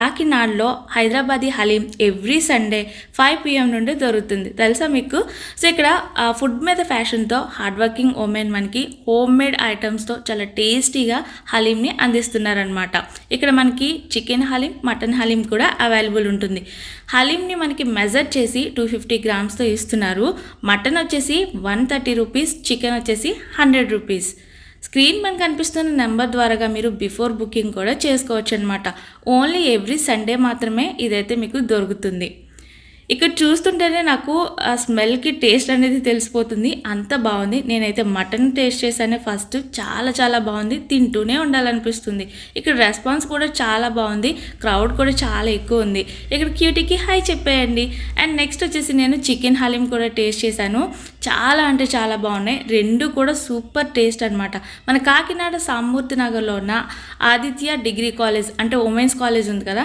కాకినాడలో Hyderabadi haleem every Sunday 5 PM నుండి దొరుకుతుంది తెలుసా మీకు. సో ఇక్కడ ఫుడ్ మీద ఫ్యాషన్తో హార్డ్ వర్కింగ్ ఉమెన్ మనకి హోమ్ మేడ్ ఐటమ్స్తో చాలా టేస్టీగా హలీంని అందిస్తున్నారనమాట. ఇక్కడ మనకి చికెన్ హలీం, మటన్ హలీం కూడా అవైలబుల్ ఉంటుంది. హలీంని మనకి మెజర్ చేసి 250 గ్రామ్స్తో ఇస్తున్నారు. మటన్ వచ్చేసి 130 రూపీస్, చికెన్ వచ్చేసి 100 రూపీస్. స్క్రీన్ మనకు కనిపిస్తున్న నెంబర్ ద్వారాగా మీరు బిఫోర్ బుకింగ్ కూడా చేసుకోవచ్చు అనమాట. ఓన్లీ ఎవ్రీ సండే మాత్రమే ఇదైతే మీకు దొరుకుతుంది. ఇక్కడ చూస్తుంటేనే నాకు ఆ స్మెల్కి టేస్ట్ అనేది తెలిసిపోతుంది, అంత బాగుంది. నేనైతే మటన్ టేస్ట్ చేశానే ఫస్ట్, చాలా బాగుంది, తింటూనే ఉండాలనిపిస్తుంది. ఇక్కడ రెస్పాన్స్ కూడా చాలా బాగుంది, క్రౌడ్ కూడా చాలా ఎక్కువ ఉంది. ఇక్కడ క్యూటీకి హై చెప్పేయండి. అండ్ నెక్స్ట్ వచ్చేసి నేను చికెన్ హలీం కూడా టేస్ట్ చేశాను, చాలా అంటే చాలా బాగున్నాయి. రెండు కూడా సూపర్ టేస్ట్ అనమాట. మన కాకినాడ సామూర్తి నగర్లో ఉన్న ఆదిత్య డిగ్రీ కాలేజ్ అంటే ఉమెన్స్ కాలేజ్ ఉంది కదా,